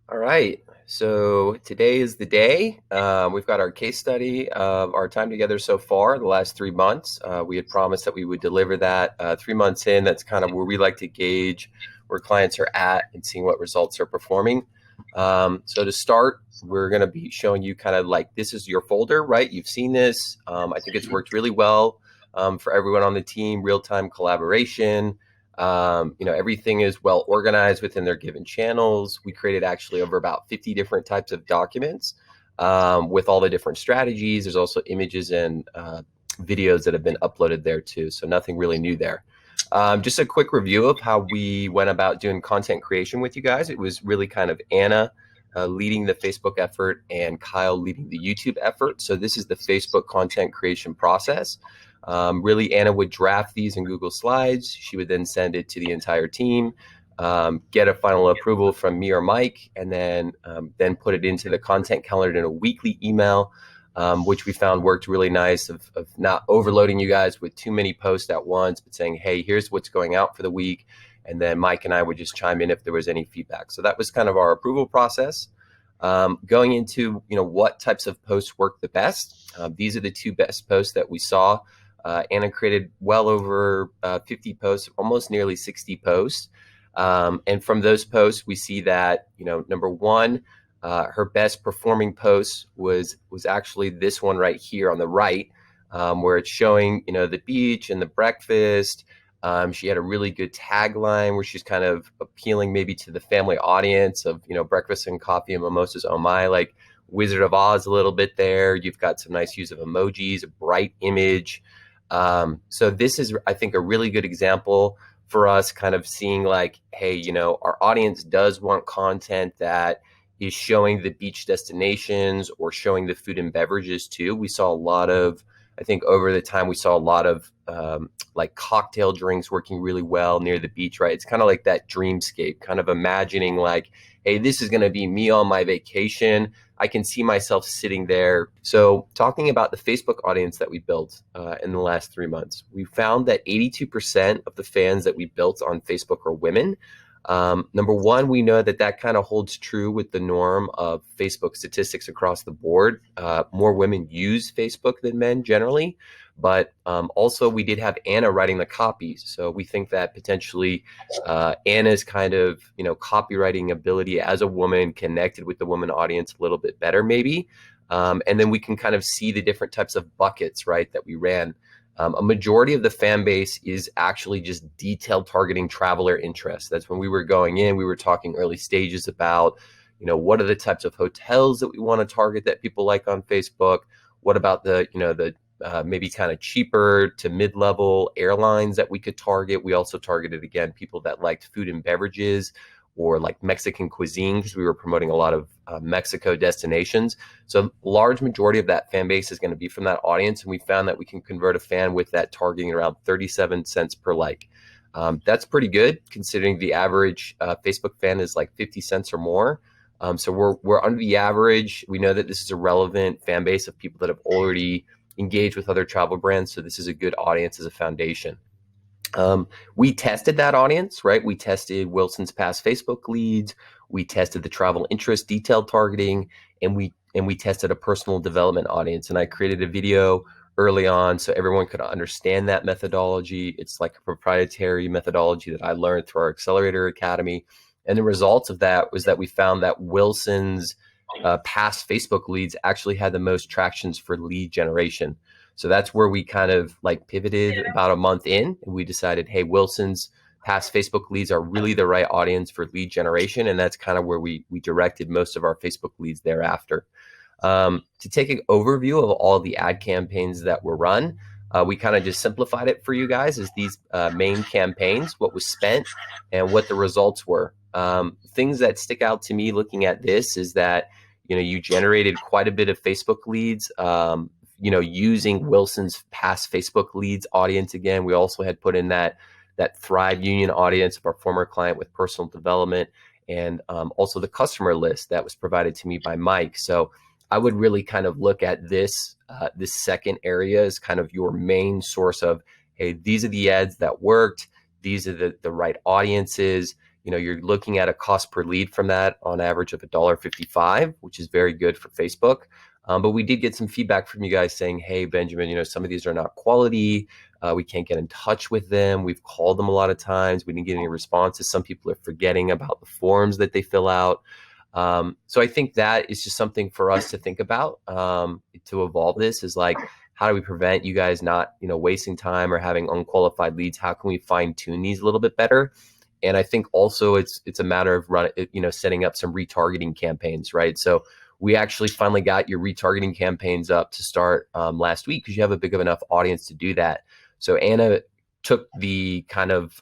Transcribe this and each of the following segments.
All right. So today is the day. We've got our case study of our time together so far, the last 3 months. We had promised that we would deliver that 3 months in. That's kind of where we like to gauge where clients are at and seeing what results are performing. So to start, we're going to be showing you kind of like this is your folder, right? You've seen this. I think it's worked really well for everyone on the team, real-time collaboration. Everything is well organized within their given channels. We created actually over about 50 different types of documents with all the different strategies. There's also images and videos that have been uploaded there too. So nothing really new there. Just a quick review of how we went about doing content creation with you guys. It was really kind of Anna leading the Facebook effort and Kyle leading the YouTube effort. So this is the Facebook content creation process. Really, Anna would draft these in Google Slides. She would then send it to the entire team, get a final approval from me or Mike, and then put it into the content calendar in a weekly email, which we found worked really nice of not overloading you guys with too many posts at once, but saying, hey, here's what's going out for the week. And then Mike and I would just chime in if there was any feedback. So that was kind of our approval process. Going into what types of posts work the best. These are the two best posts that we saw. Anna created well over 50 posts, almost nearly 60 posts. And from those posts, we see that, number one, her best performing post was actually this one right here on the right, where it's showing, the beach and the breakfast. She had a really good tagline where she's kind of appealing maybe to the family audience of, breakfast and coffee and mimosas. Oh my, like Wizard of Oz a little bit there. You've got some nice use of emojis, a bright image. So this is, I think, a really good example for us kind of seeing like, hey, our audience does want content that is showing the beach destinations or showing the food and beverages too. We saw a lot of, I think over the time, we saw a lot of like cocktail drinks working really well near the beach, right? It's kind of like that dreamscape, kind of imagining like, hey, this is going to be me on my vacation. I can see myself sitting there. So talking about the Facebook audience that we built in the last 3 months, we found that 82% of the fans that we built on Facebook are women. Number one, we know that kind of holds true with the norm of Facebook statistics across the board. More women use Facebook than men generally, but also we did have Anna writing the copies. So we think that potentially Anna's kind of, copywriting ability as a woman connected with the woman audience a little bit better maybe. And then we can kind of see the different types of buckets, right, that we ran. A majority of the fan base is actually just detailed targeting traveler interest. That's when we were going in, we were talking early stages about, what are the types of hotels that we want to target that people like on Facebook? What about the maybe kind of cheaper to mid-level airlines that we could target? We also targeted, again, people that liked food and beverages or like Mexican cuisine because we were promoting a lot of Mexico destinations. So large majority of that fan base is going to be from that audience. And we found that we can convert a fan with that targeting around 37 cents per like. That's pretty good considering the average Facebook fan is like 50 cents or more. So we're under the average. We know that this is a relevant fan base of people that have already engaged with other travel brands. So this is a good audience as a foundation. We tested that audience, right? We tested Wilson's past Facebook leads. We tested the travel interest detailed targeting, and we tested a personal development audience. And I created a video early on so everyone could understand that methodology. It's like a proprietary methodology that I learned through our Accelerator Academy. And the results of that was that we found that Wilson's past Facebook leads actually had the most tractions for lead generation. So that's where we kind of like pivoted about a month in, and we decided, hey, Wilson's past Facebook leads are really the right audience for lead generation. And that's kind of where we directed most of our Facebook leads thereafter. To take an overview of all the ad campaigns that were run, we kind of just simplified it for you guys as these main campaigns, what was spent and what the results were. Things that stick out to me looking at this is that, you generated quite a bit of Facebook leads, using Wilson's past Facebook leads audience. Again, we also had put in that Thrive Union audience of our former client with personal development, and also the customer list that was provided to me by Mike. So I would really kind of look at this second area as kind of your main source of, hey, these are the ads that worked. These are the right audiences. you're looking at a cost per lead from that on average of $1.55, which is very good for Facebook. But we did get some feedback from you guys saying, hey, Benjamin, some of these are not quality. We can't get in touch with them. We've called them a lot of times. We didn't get any responses. Some people are forgetting about the forms that they fill out. So I think that is just something for us to think about to evolve this is like, how do we prevent you guys not, wasting time or having unqualified leads? How can we fine tune these a little bit better? And I think also it's a matter of setting up some retargeting campaigns, right? So we actually finally got your retargeting campaigns up to start last week because you have a big enough audience to do that. So Anna took the kind of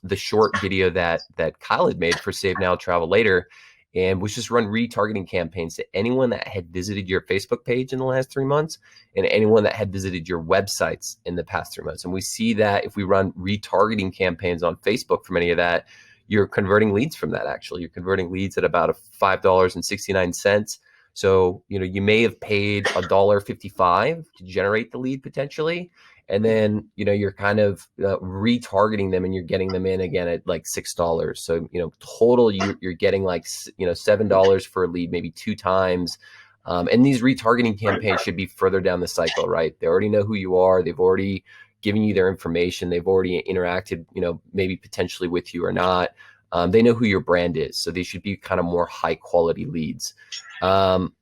the short video that Kyle had made for Save Now, Travel Later, and was just run retargeting campaigns to anyone that had visited your Facebook page in the last 3 months and anyone that had visited your websites in the past 3 months. And we see that if we run retargeting campaigns on Facebook from any of that, you're converting leads from that. Actually, you're converting leads at about $5.69. So, you may have paid $1.55 to generate the lead potentially. And then, you're kind of retargeting them and you're getting them in again at like $6. So, total you're getting like, $7 for a lead, maybe 2 times. And these retargeting campaigns should be further down the cycle, right? They already know who you are. They've already given you their information. They've already interacted, maybe potentially with you or not. They know who your brand is. So they should be kind of more high quality leads.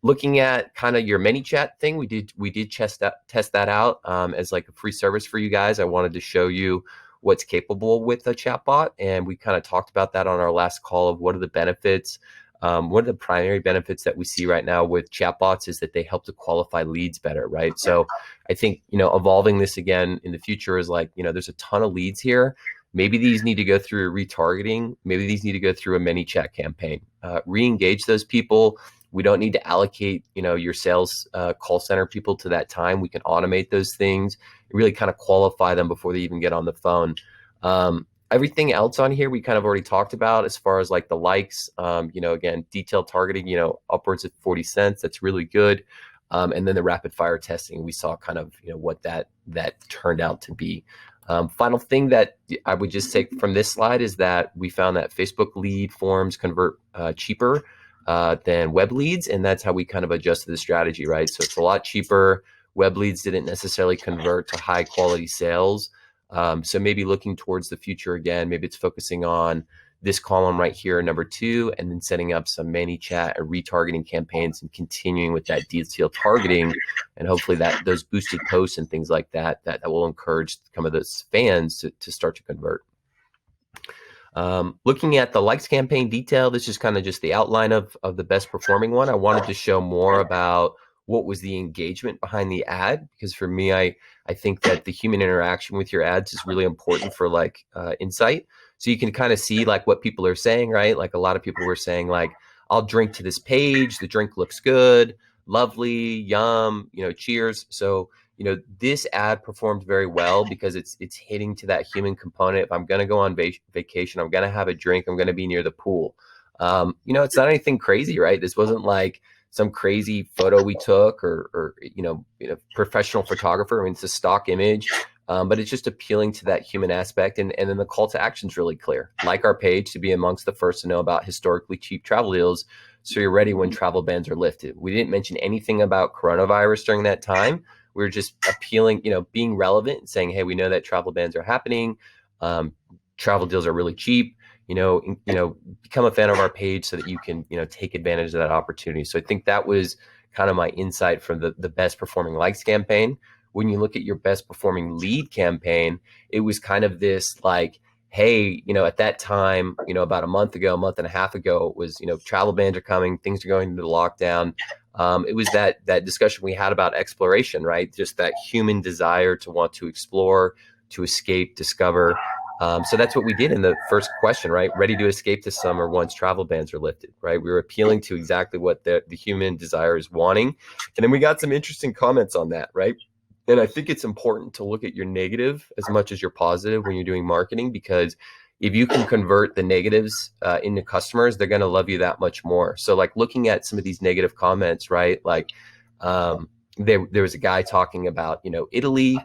Looking at kind of your ManyChat thing, we did test that out as like a free service for you guys. I wanted to show you what's capable with a chatbot. And we kind of talked about that on our last call of what are the benefits. One of the primary benefits that we see right now with chatbots is that they help to qualify leads better, right? So I think, evolving this again in the future is like, there's a ton of leads here. Maybe these need to go through a retargeting. Maybe these need to go through a ManyChat campaign. Re-engage those people. We don't need to allocate, your sales call center people to that time. We can automate those things and really kind of qualify them before they even get on the phone. Everything else on here we kind of already talked about as far as like the likes, again, detailed targeting, upwards of 40 cents. That's really good. And then the rapid fire testing, we saw kind of, what that turned out to be. Final thing that I would just take from this slide is that we found that Facebook lead forms convert cheaper than web leads. And that's how we kind of adjusted the strategy, right? So it's a lot cheaper. Web leads didn't necessarily convert to high quality sales. So maybe looking towards the future again, maybe it's focusing on this column right here, number 2, and then setting up some ManyChat and retargeting campaigns and continuing with that detailed targeting. And hopefully that those boosted posts and things like that will encourage some of those fans to start to convert. Looking at the likes campaign detail, this is kind of just the outline of the best performing one. I wanted to show more about what was the engagement behind the ad, because for me, I think that the human interaction with your ads is really important for like insight. So you can kind of see like what people are saying, right? Like a lot of people were saying like, I'll drink to this page. The drink looks good, lovely, yum, cheers. So, this ad performed very well because it's hitting to that human component. If I'm going to go on vacation, I'm going to have a drink, I'm going to be near the pool. It's not anything crazy, right? This wasn't like some crazy photo we took or professional photographer. I mean, it's a stock image, but it's just appealing to that human aspect. And then the call to action is really clear. Like our page to be amongst the first to know about historically cheap travel deals, so you're ready when travel bans are lifted. We didn't mention anything about coronavirus during that time. We were just appealing, being relevant and saying, hey, we know that travel bans are happening. Travel deals are really cheap. Become a fan of our page so that you can, take advantage of that opportunity. So I think that was kind of my insight from the best performing likes campaign. When you look at your best performing lead campaign, it was kind of this like, hey, at that time, about a month and a half ago, it was, travel bans are coming, things are going into the lockdown. It was that discussion we had about exploration, right? Just that human desire to want to explore, to escape, discover. So that's what we did in the first question, right? Ready to escape this summer once travel bans are lifted, right? We were appealing to exactly what the human desire is wanting. And then we got some interesting comments on that, right? And I think it's important to look at your negative as much as your positive when you're doing marketing, because if you can convert the negatives into customers, they're going to love you that much more. So like looking at some of these negative comments, right? Like there was a guy talking about, Italy,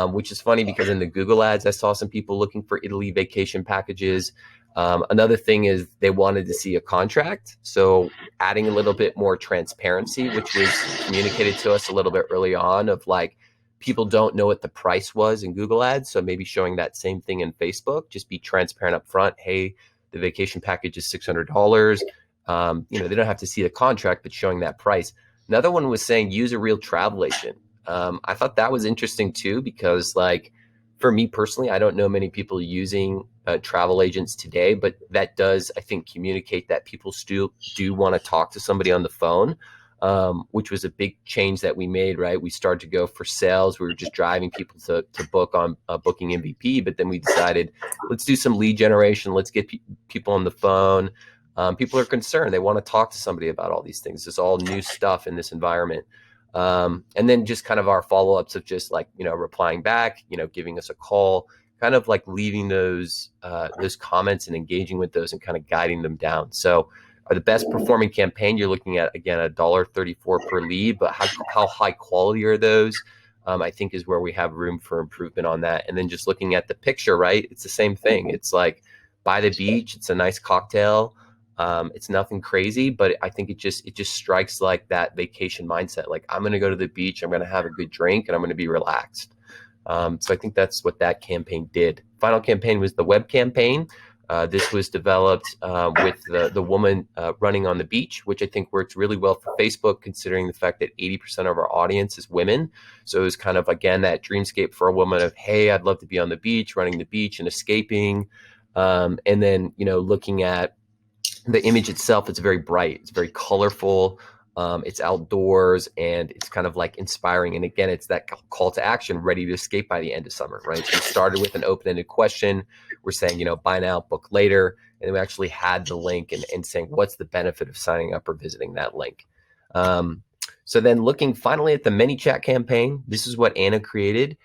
which is funny because in the Google ads, I saw some people looking for Italy vacation packages. Another thing is they wanted to see a contract. So adding a little bit more transparency, which was communicated to us a little bit early on of like, people don't know what the price was in Google Ads. So maybe showing that same thing in Facebook, just be transparent up front. Hey, the vacation package is $600. They don't have to see the contract, but showing that price. Another one was saying use a real travel agent. I thought that was interesting too, because like for me personally, I don't know many people using travel agents today, but that does, I think, communicate that people still do want to talk to somebody on the phone, which was a big change that we made, right? We started to go for sales. We were just driving people to book on Booking MVP, but then we decided, let's do some lead generation. Let's get people on the phone. People are concerned. They want to talk to somebody about all these things. It's all new stuff in this environment. And then just kind of our follow-ups of just like, replying back, giving us a call, kind of like leaving those comments and engaging with those and kind of guiding them down. So the best performing campaign, you're looking at, again, $1.34 per lead, but how high quality are those? I think is where we have room for improvement on that. And then just looking at the picture, right? It's the same thing. It's like by the beach, it's a nice cocktail. It's nothing crazy, but I think it just strikes like that vacation mindset. Like, I'm going to go to the beach, I'm going to have a good drink, and I'm going to be relaxed. So I think that's what that campaign did. Final campaign was the web campaign. This was developed with the woman running on the beach, which I think works really well for Facebook, considering the fact that 80% of our audience is women. So it was kind of, again, that dreamscape for a woman of, hey, I'd love to be on the beach, running the beach and escaping. And then, looking at the image itself, it's very bright, it's very colorful, it's outdoors, and it's kind of like inspiring. And again, it's that call to action, ready to escape by the end of summer, right? So we started with an open-ended question. We're saying, buy now, book later. And then we actually had the link and saying, what's the benefit of signing up or visiting that link? So then looking finally at the ManyChat campaign, this is what Anna created.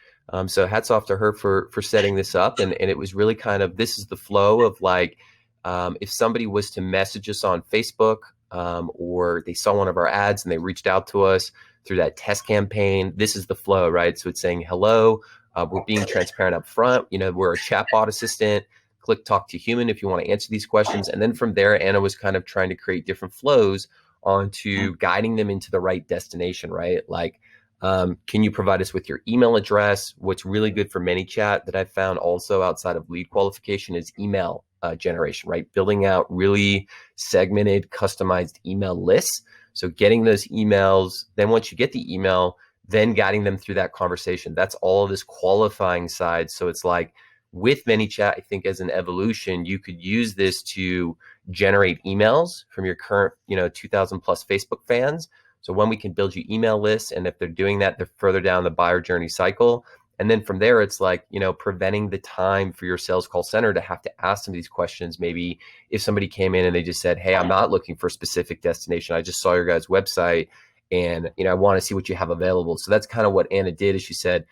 So hats off to her for setting this up. And it was really kind of, this is the flow of like, if somebody was to message us on Facebook, or they saw one of our ads and they reached out to us through that test campaign, this is the flow, right? So it's saying, hello, we're being transparent up front. We're a chatbot assistant. Click talk to human if you want to answer these questions. And then from there, Anna was kind of trying to create different flows onto guiding them into the right destination, right? Like, can you provide us with your email address? What's really good for ManyChat that I found also outside of lead qualification is email generation, right? Building out really segmented, customized email lists. So getting those emails, then once you get the email, then guiding them through that conversation. That's all of this qualifying side. So it's like with ManyChat, I think as an evolution, you could use this to generate emails from your current, 2,000 plus Facebook fans. So when we can build you email lists, and if they're doing that, they're further down the buyer journey cycle. And then from there, it's like, preventing the time for your sales call center to have to ask them these questions. Maybe if somebody came in and they just said, hey, I'm not looking for a specific destination. I just saw your guys' website and, I want to see what you have available. So that's kind of what Anna did, is she said,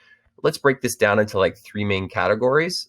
let's break this down into like three main categories,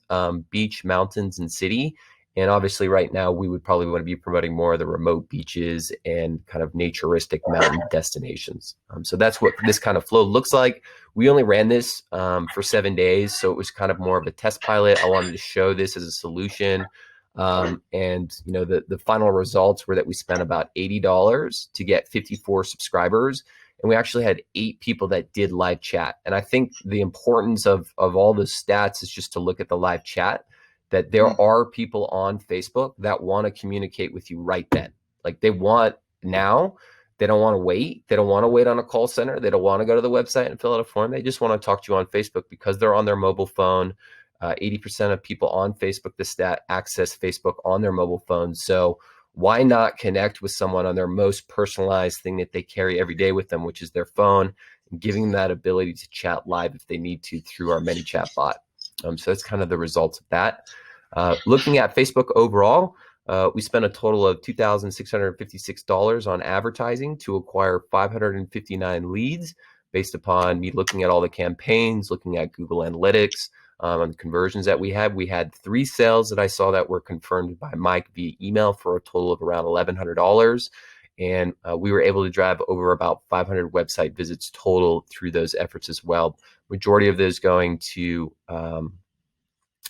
beach, mountains, and city. And obviously right now we would probably want to be promoting more of the remote beaches and kind of naturistic mountain destinations. So that's what this kind of flow looks like. We only ran this for 7 days, so it was kind of more of a test pilot. I wanted to show this as a solution. And the final results were that we spent about $80 to get 54 subscribers. And we actually had 8 people that did live chat. And I think the importance of all those stats is just to look at the live chat, that there are people on Facebook that want to communicate with you right then. Like, they want now. They don't want to wait. They don't want to wait on a call center. They don't want to go to the website and fill out a form. They just want to talk to you on Facebook because they're on their mobile phone. 80% of people on Facebook, the stat, access Facebook on their mobile phone. So why not connect with someone on their most personalized thing that they carry every day with them, which is their phone, and giving them that ability to chat live if they need to through our ManyChat bot. So that's kind of the results of that. Looking at Facebook overall, we spent a total of $2,656 on advertising to acquire 559 leads based upon me looking at all the campaigns, looking at Google Analytics, on the conversions that we had. We had 3 sales that I saw that were confirmed by Mike via email for a total of around $1,100. And we were able to drive over about 500 website visits total through those efforts as well. Majority of those going to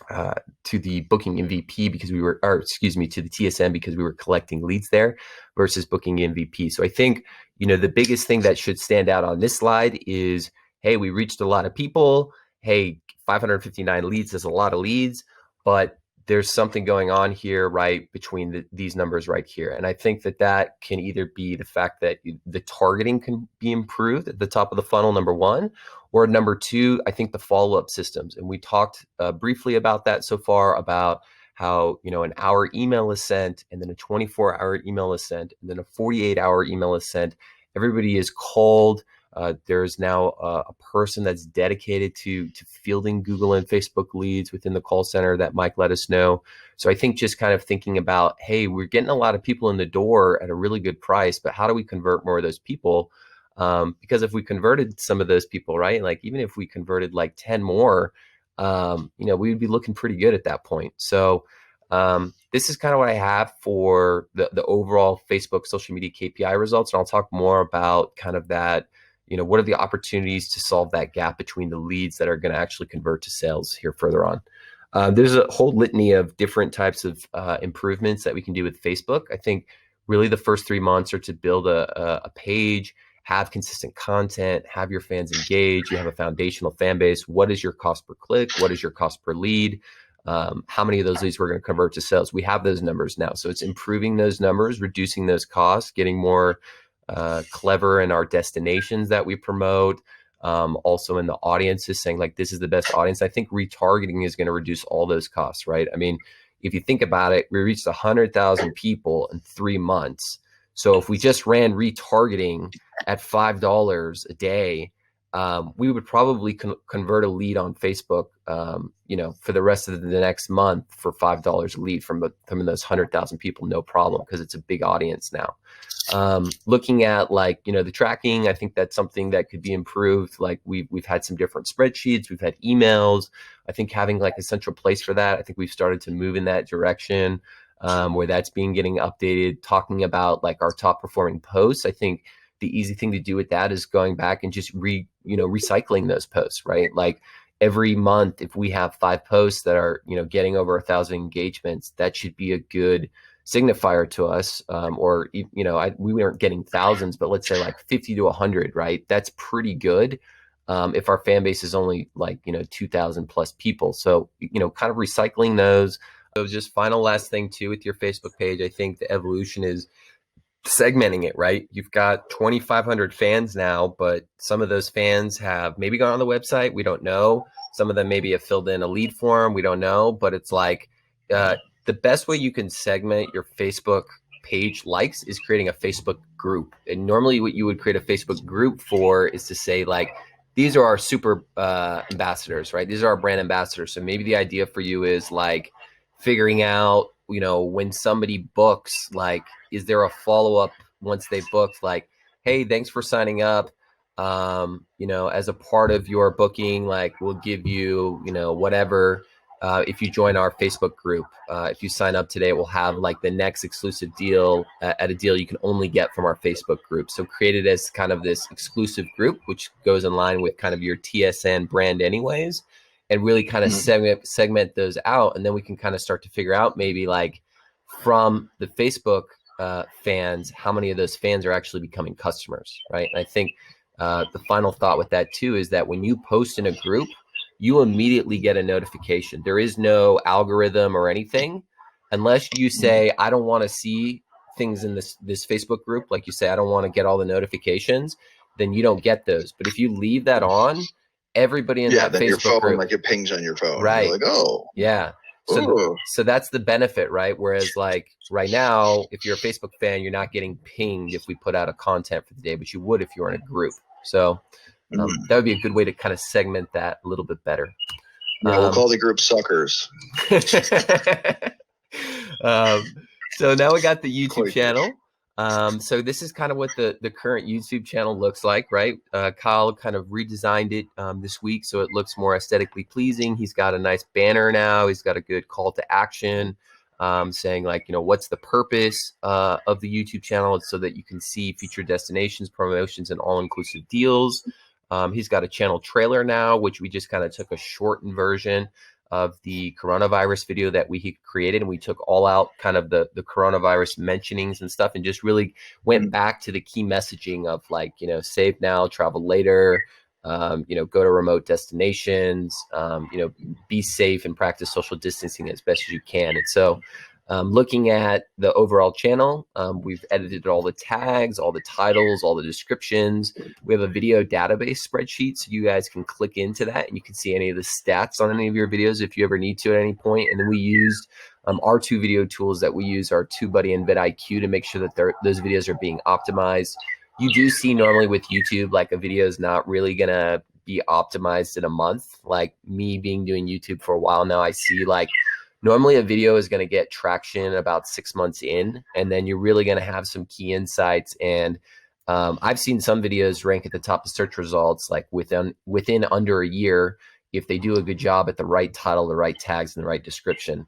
uh, to the booking MVP because we were, or excuse me, to the TSM because we were collecting leads there versus booking MVP. So I think, the biggest thing that should stand out on this slide is, hey, we reached a lot of people. Hey, 559 leads is a lot of leads, but there's something going on here, right, between these numbers right here. And I think that can either be the fact that the targeting can be improved at the top of the funnel, number one, or number two, I think the follow-up systems. And we talked briefly about that so far, about how, an hour email is sent, and then a 24-hour email is sent, and then a 48-hour email is sent. Everybody is called. There's now a person that's dedicated to fielding Google and Facebook leads within the call center that Mike let us know. So I think just kind of thinking about, hey, we're getting a lot of people in the door at a really good price, but how do we convert more of those people? Because if we converted some of those people, right, like even if we converted like 10 more, we would be looking pretty good at that point. So this is kind of what I have for the overall Facebook social media KPI results. And I'll talk more about kind of that, what are the opportunities to solve that gap between the leads that are going to actually convert to sales here further on. There's a whole litany of different types of improvements that we can do with Facebook. I think really the first 3 months are to build a page, have consistent content, have your fans engage, you have a foundational fan base. What is your cost per click? What is your cost per lead? How many of those leads we're going to convert to sales? We have those numbers now. So it's improving those numbers, reducing those costs, getting more clever in our destinations that we promote. Also in the audiences, saying like, this is the best audience. I think retargeting is going to reduce all those costs, right? I mean, if you think about it, we reached 100,000 people in 3 months. So if we just ran retargeting at $5 a day, we would probably convert a lead on Facebook, for the rest of the next month for $5 a lead from those 100,000 people, no problem, because it's a big audience now. Looking at the tracking, I think that's something that could be improved. Like we've had some different spreadsheets, we've had emails. I think having like a central place for that, I think we've started to move in that direction, where that's getting updated, talking about like our top performing posts. I think the easy thing to do with that is going back and just recycling those posts, right? Like every month, if we have 5 posts that are, getting over 1,000 engagements, that should be a good signifier to us. We weren't getting thousands, but let's say like 50 to 100, right? That's pretty good. If our fan base is only like, 2,000 plus people. So, kind of recycling those. So just final last thing too, with your Facebook page, I think the evolution is segmenting it, right? You've got 2,500 fans now, but some of those fans have maybe gone on the website. We don't know. Some of them maybe have filled in a lead form. We don't know, but it's like the best way you can segment your Facebook page likes is creating a Facebook group. And normally what you would create a Facebook group for is to say like, these are our super ambassadors, right? These are our brand ambassadors. So maybe the idea for you is like figuring out, when somebody books, like, is there a follow-up once they booked, like, hey, thanks for signing up. As a part of your booking, like we'll give you, whatever, if you join our Facebook group. If you sign up today, we'll have like the next exclusive deal at a deal you can only get from our Facebook group. So create it as kind of this exclusive group, which goes in line with kind of your TSN brand anyways, and really kind of segment those out. And then we can kind of start to figure out maybe like from the Facebook fans, how many of those fans are actually becoming customers, right? And I think the final thought with that too is that when you post in a group, you immediately get a notification. There is no algorithm or anything unless you say, I don't want to see things in this Facebook group. Like you say, I don't want to get all the notifications, then you don't get those. But if you leave that on, everybody in that then Facebook your phone, group, like it pings on your phone. Right. You're like, oh. Yeah. So that's the benefit, right? Whereas like right now, if you're a Facebook fan, you're not getting pinged if we put out a content for the day, but you would if you were in a group. So that would be a good way to kind of segment that a little bit better. Yeah, we'll call the group suckers. So now we got the YouTube channel. So this is kind of what the current YouTube channel looks like, right? Kyle kind of redesigned it this week, so it looks more aesthetically pleasing. He's got a nice banner now. He's got a good call to action, saying like, what's the purpose of the YouTube channel? It's so that you can see featured destinations, promotions, and all-inclusive deals. He's got a channel trailer now, which we just kind of took a shortened version of the coronavirus video that we created, and we took all out kind of the coronavirus mentionings and stuff, and just really went back to the key messaging of like, save now, travel later, go to remote destinations, be safe and practice social distancing as best as you can. And so looking at the overall channel, we've edited all the tags, all the titles, all the descriptions. We have a video database spreadsheet, so you guys can click into that and you can see any of the stats on any of your videos if you ever need to at any point. And then we used our two video tools that we use are TubeBuddy and vidIQ to make sure that those videos are being optimized. You do see normally with YouTube, like a video is not really going to be optimized in a month. Like me doing YouTube for a while now, I see like normally a video is going to get traction about 6 months in, and then you're really going to have some key insights. And I've seen some videos rank at the top of search results like within under a year if they do a good job at the right title, the right tags, and the right description.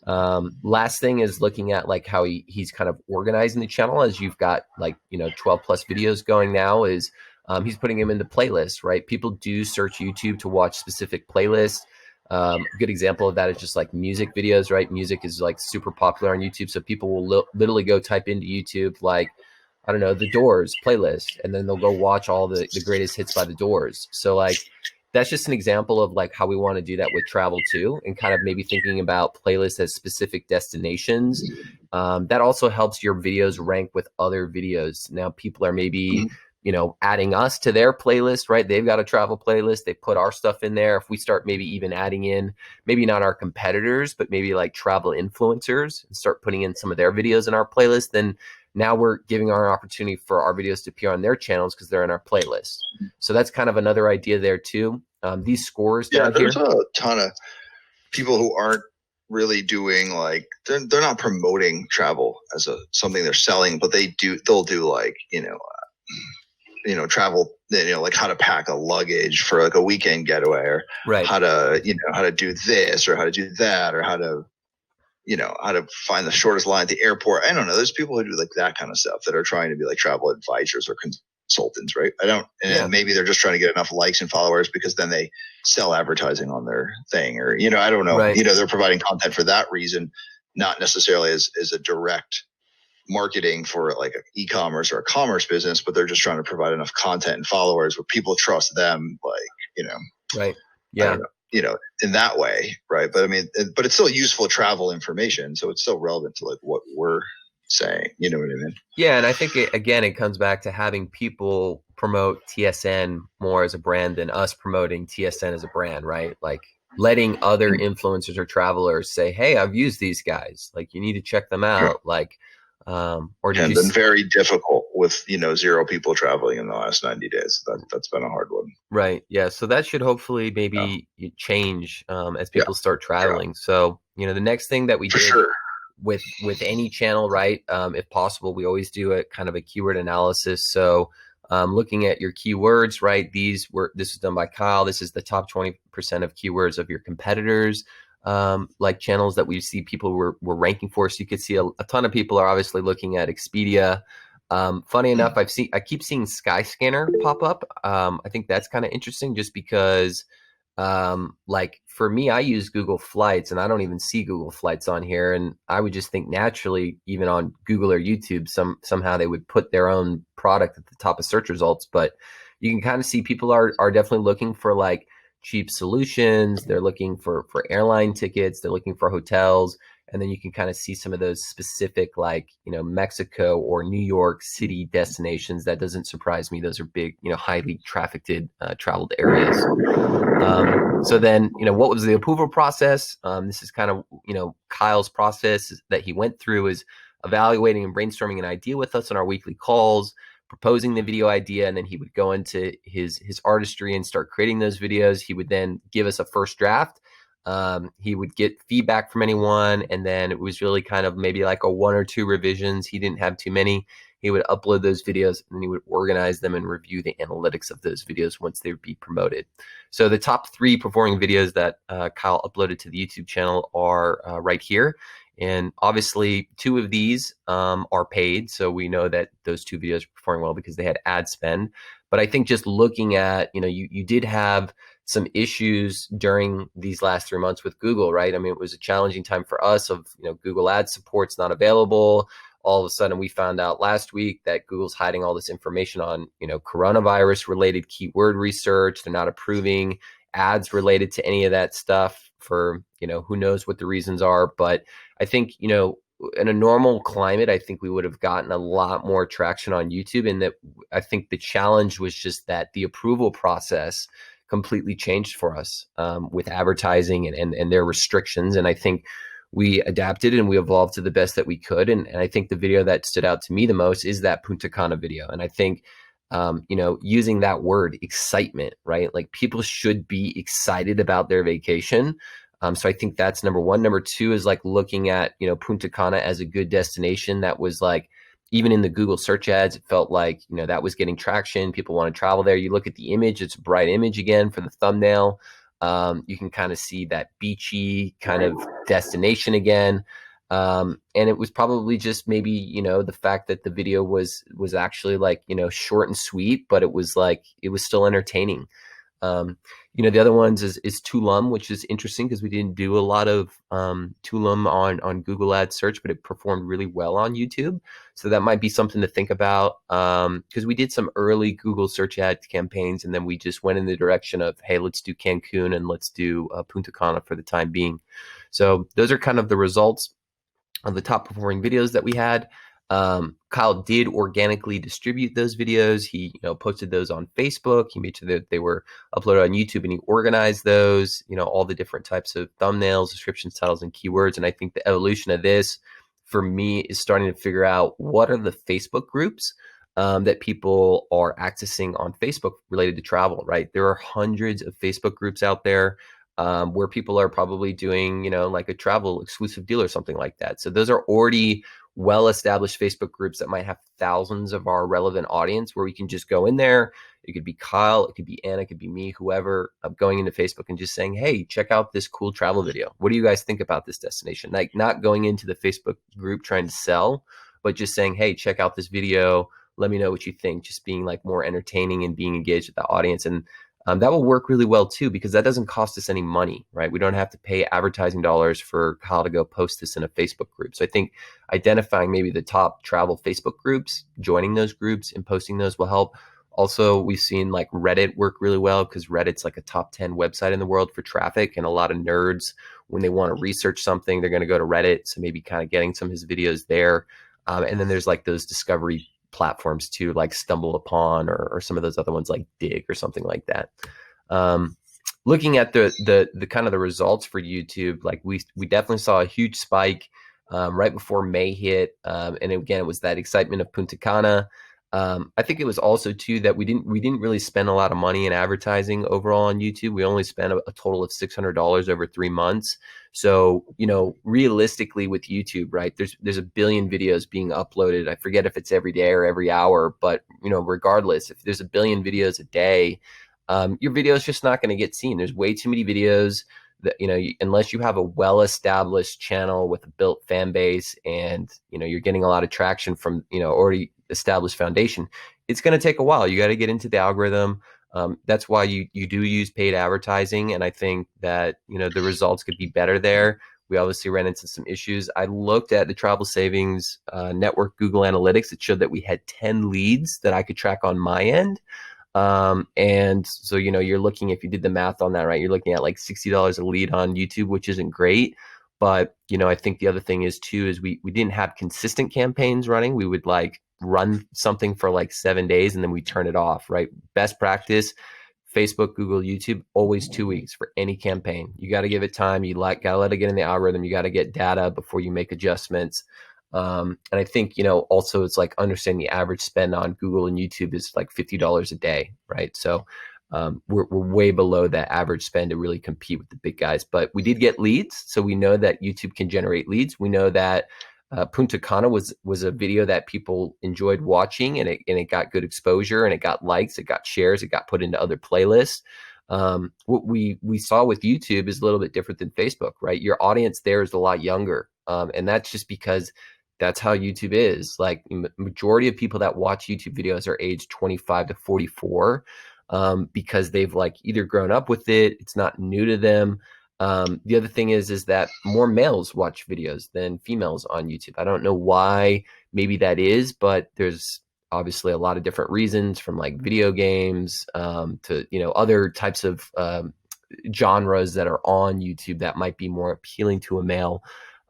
Last thing is looking at like how he's kind of organizing the channel, as you've got like 12 plus videos going now, is he's putting them into playlists, right? People do search YouTube to watch specific playlists. A good example of that is just like music videos, right? Music is like super popular on YouTube, so people will literally go type into YouTube like, I don't know, The Doors playlist, and then they'll go watch all the greatest hits by The Doors. So like that's just an example of like how we want to do that with travel too, and kind of maybe thinking about playlists as specific destinations. That also helps your videos rank with other videos. Now people are maybe, adding us to their playlist, right? They've got a travel playlist. They put our stuff in there. If we start maybe even adding in, maybe not our competitors, but maybe like travel influencers and start putting in some of their videos in our playlist, then now we're giving our opportunity for our videos to appear on their channels because they're in our playlist. So that's kind of another idea there too. These scores down here. There's a ton of people who aren't really doing like they're not promoting travel as something they're selling, but they'll do like travel, like how to pack a luggage for like a weekend getaway, or right. how to do this or how to do that, or how to find the shortest line at the airport. I don't know. There's people who do like that kind of stuff that are trying to be like travel advisors or consultants, right? Maybe they're just trying to get enough likes and followers because then they sell advertising on their thing, or, I don't know, right. They're providing content for that reason, not necessarily as a direct marketing for like an e-commerce or a commerce business, but they're just trying to provide enough content and followers where people trust them, like, right. Yeah. In that way. Right. But I mean, but it's still useful travel information. So it's still relevant to like what we're saying, you know what I mean? Yeah. And I think it comes back to having people promote TSN more as a brand than us promoting TSN as a brand, right? Like letting other influencers or travelers say, hey, I've used these guys, like you need to check them out. Sure. Like, and been very difficult with 0 people traveling in the last 90 days. That's been a hard one. Right. Yeah. So that should hopefully maybe change as people start traveling. Yeah. So the next thing that we For did sure. with any channel, right? If possible, we always do a kind of a keyword analysis. So looking at your keywords, right? This is done by Kyle. This is the top 20% of keywords of your competitors. Like channels that we see people were ranking for. So you could see a ton of people are obviously looking at Expedia. Funny enough, I keep seeing Skyscanner pop up. I think that's kind of interesting just because like for me, I use Google Flights and I don't even see Google Flights on here. And I would just think naturally, even on Google or YouTube, somehow they would put their own product at the top of search results. But you can kind of see people are definitely looking for like cheap solutions. They're looking for airline tickets. They're looking for hotels. And then you can kind of see some of those specific like, Mexico or New York City destinations. That doesn't surprise me. Those are big, highly trafficked, traveled areas. So then, what was the approval process? This is kind of, Kyle's process that he went through is evaluating and brainstorming an idea with us on our weekly calls, proposing the video idea, and then he would go into his artistry and start creating those videos. He would then give us a first draft. He would get feedback from anyone, and then it was really kind of maybe like a 1 or 2 revisions. He didn't have too many. He would upload those videos, and then he would organize them and review the analytics of those videos once they would be promoted. So the top 3 performing videos that Kyle uploaded to the YouTube channel are right here. And obviously 2 of these are paid. So we know that those 2 videos are performing well because they had ad spend. But I think just looking at, you did have some issues during these last 3 months with Google, right? I mean, it was a challenging time for us of, Google Ads support's not available. All of a sudden we found out last week that Google's hiding all this information on, coronavirus related keyword research. They're not approving ads related to any of that stuff for, who knows what the reasons are. But I think, in a normal climate, I think we would have gotten a lot more traction on YouTube. And that I think the challenge was just that the approval process completely changed for us with advertising and their restrictions. And I think we adapted and we evolved to the best that we could. And I think the video that stood out to me the most is that Punta Cana video. And I think, using that word excitement, right? Like people should be excited about their vacation. So I think that's number one. Number two is like looking at, Punta Cana as a good destination that was like, even in the Google search ads, it felt like, that was getting traction. People want to travel there. You look at the image, it's a bright image again for the thumbnail. You can kind of see that beachy kind of destination again. And it was probably just maybe, the fact that the video was actually like, short and sweet, but it was still entertaining. The other ones is Tulum, which is interesting because we didn't do a lot of Tulum on Google Ads search, but it performed really well on YouTube. So that might be something to think about because we did some early Google search ad campaigns, and then we just went in the direction of, hey, let's do Cancun and let's do Punta Cana for the time being. So those are kind of the results of the top performing videos that we had. Kyle did organically distribute those videos. He, posted those on Facebook. He made sure that they were uploaded on YouTube, and he organized those, all the different types of thumbnails, descriptions, titles, and keywords. And I think the evolution of this for me is starting to figure out what are the Facebook groups that people are accessing on Facebook related to travel, right? There are hundreds of Facebook groups out there where people are probably doing, like a travel exclusive deal or something like that. So those are already well-established Facebook groups that might have thousands of our relevant audience where we can just go in there. It could be Kyle, it could be Anna, it could be me, whoever, going into Facebook and just saying, hey, check out this cool travel video. What do you guys think about this destination? Like not going into the Facebook group trying to sell, but just saying, hey, check out this video. Let me know what you think. Just being like more entertaining and being engaged with the audience. And that will work really well too, because that doesn't cost us any money, right? We don't have to pay advertising dollars for Kyle to go post this in a Facebook group. So I think identifying maybe the top travel Facebook groups, joining those groups and posting those will help. Also, we've seen like Reddit work really well because Reddit's like a top 10 website in the world for traffic. And a lot of nerds, when they want to research something, they're going to go to Reddit. So maybe kind of getting some of his videos there. And then there's like those discovery platforms too, like Stumble Upon or some of those other ones like Dig or something like that. Looking at the kind of the results for YouTube, like we definitely saw a huge spike right before May hit, and again it was that excitement of Punta Cana. I think it was also too that we didn't really spend a lot of money in advertising overall on YouTube. We only spent a total of $600 over 3 months. So, realistically with YouTube, right, there's a billion videos being uploaded. I forget if it's every day or every hour, but, regardless, if there's a billion videos a day, your video is just not going to get seen. There's way too many videos that, unless you have a well-established channel with a built fan base and, you're getting a lot of traction from, already established foundation, it's going to take a while. You got to get into the algorithm. That's why you do use paid advertising. And I think that, the results could be better there. We obviously ran into some issues. I looked at the Travel Savings Network Google Analytics. It showed that we had 10 leads that I could track on my end. And so, you're looking, if you did the math on that, right, you're looking at like $60 a lead on YouTube, which isn't great. But, I think the other thing is too, is we didn't have consistent campaigns running. We would like run something for like 7 days and then we turn it off, right? Best practice, Facebook, Google, YouTube, always 2 weeks for any campaign. You got to give it time. You gotta let it get in the algorithm. You got to get data before you make adjustments. And I think, also it's like understanding the average spend on Google and YouTube is like $50 a day, right? So we're way below that average spend to really compete with the big guys. But we did get leads. So we know that YouTube can generate leads. We know that Punta Cana was a video that people enjoyed watching, and it got good exposure, and it got likes, it got shares, it got put into other playlists. What we saw with YouTube is a little bit different than Facebook, right? Your audience there is a lot younger, and that's just because that's how YouTube is. Like majority of people that watch YouTube videos are aged 25 to 44. because they've like either grown up with it, it's not new to them. The other thing is that more males watch videos than females on YouTube. I don't know why. Maybe that is, but there's obviously a lot of different reasons, from like video games to other types of genres that are on YouTube that might be more appealing to a male.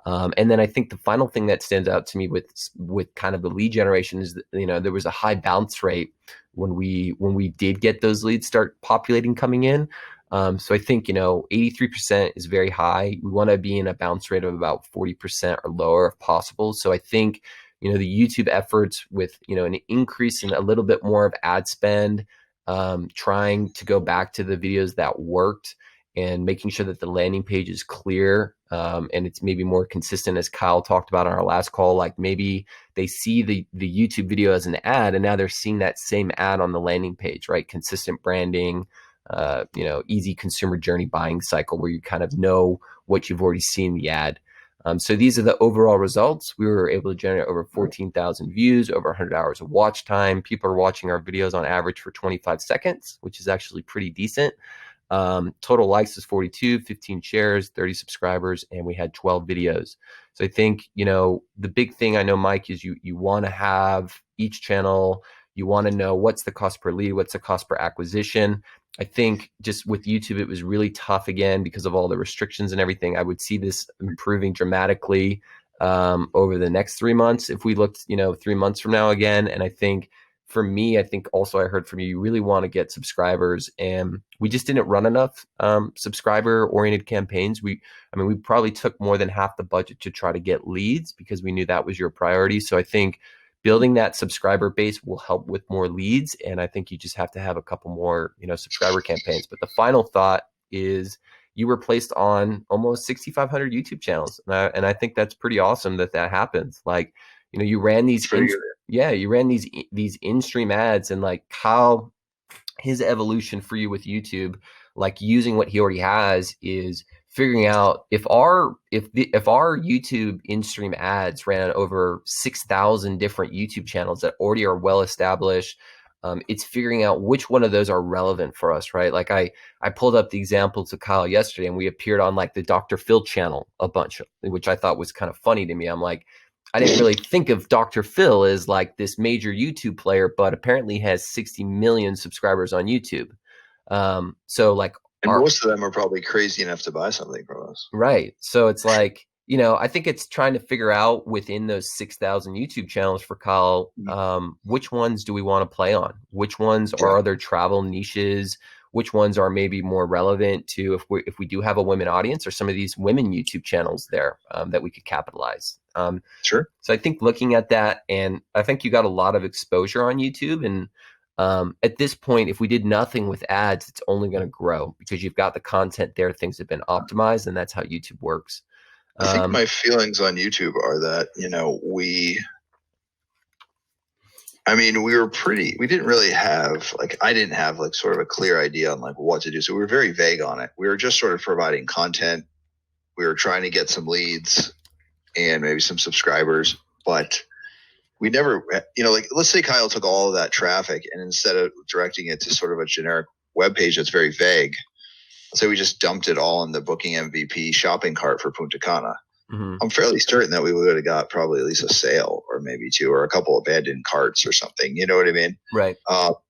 And then I think the final thing that stands out to me with kind of the lead generation is that, there was a high bounce rate when we did get those leads start populating coming in. So I think 83% is very high. We want to be in a bounce rate of about 40% or lower if possible. So I think the YouTube efforts with an increase in a little bit more of ad spend, trying to go back to the videos that worked, and making sure that the landing page is clear, and it's maybe more consistent, as Kyle talked about on our last call. Like maybe they see the YouTube video as an ad, and now they're seeing that same ad on the landing page, right? Consistent branding, easy consumer journey buying cycle where you kind of know what you've already seen in the ad. So these are the overall results. We were able to generate over 14,000 views, over 100 hours of watch time. People are watching our videos on average for 25 seconds, which is actually pretty decent. Total likes is 42, 15 shares, 30 subscribers, and we had 12 videos. So I think, the big thing I know, Mike, is you want to have each channel, you want to know what's the cost per lead, what's the cost per acquisition. I think just with YouTube, it was really tough again because of all the restrictions and everything. I would see this improving dramatically over the next 3 months if we looked, 3 months from now again. And I think for me, I think also I heard from you, you really want to get subscribers, and we just didn't run enough subscriber-oriented campaigns. We probably took more than half the budget to try to get leads because we knew that was your priority. So I think building that subscriber base will help with more leads, and I think you just have to have a couple more, subscriber campaigns. But the final thought is you were placed on almost 6,500 YouTube channels, and I think that's pretty awesome that happens. Like, you ran these you ran these in-stream ads, and like Kyle, his evolution for you with YouTube, like using what he already has, is figuring out if our YouTube in-stream ads ran over 6,000 different YouTube channels that already are well established. It's figuring out which one of those are relevant for us, right? Like I pulled up the example to Kyle yesterday, and we appeared on like the Dr. Phil channel a bunch, which I thought was kind of funny to me. I'm like, I didn't really think of Dr. Phil as like this major YouTube player, but apparently has 60 million subscribers on YouTube. So like, and most of them are probably crazy enough to buy something from us. Right. So it's like, I think it's trying to figure out within those 6,000 YouTube channels for Kyle, which ones do we want to play on? Which ones are other travel niches? Which ones are maybe more relevant to if we do have a women audience, or some of these women YouTube channels there that we could capitalize. Sure. So I think looking at that, and I think you got a lot of exposure on YouTube, and at this point, if we did nothing with ads, it's only going to grow because you've got the content there. Things have been optimized, and that's how YouTube works. I think my feelings on YouTube are that, we didn't really have, like, I didn't have like sort of a clear idea on like what to do. So we were very vague on it. We were just sort of providing content. We were trying to get some leads and maybe some subscribers, but we never, like, let's say Kyle took all of that traffic and instead of directing it to sort of a generic web page that's very vague, let's say we just dumped it all in the Booking MVP shopping cart for Punta Cana. Mm-hmm. I'm fairly certain that we would have got probably at least a sale or maybe two, or a couple abandoned carts or something. You know what I mean? Right.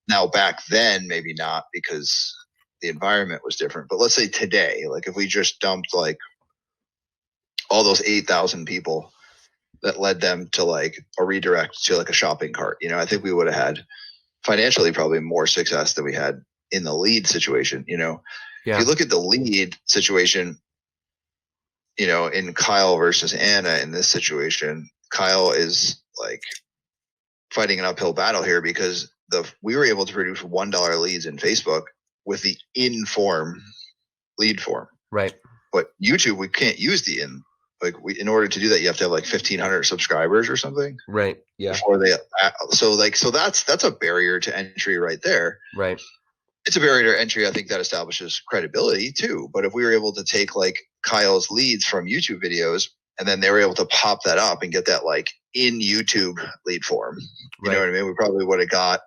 Now back then, maybe not, because the environment was different. But let's say today, like if we just dumped like all those 8,000 people that led them to like a redirect to like a shopping cart, I think we would have had financially probably more success than we had in the lead situation. Yeah. If you look at the lead situation, in Kyle versus Anna, in this situation, Kyle is like fighting an uphill battle here because we were able to produce $1 leads in Facebook with the in-form lead form. Right. But YouTube, we can't use in order to do that, you have to have like 1,500 subscribers or something. Right. Yeah. So that's a barrier to entry right there. Right. It's a barrier to entry. I think that establishes credibility too. But if we were able to take like Kyle's leads from YouTube videos, and then they were able to pop that up and get that like in YouTube lead form, you know what I mean? We probably would have got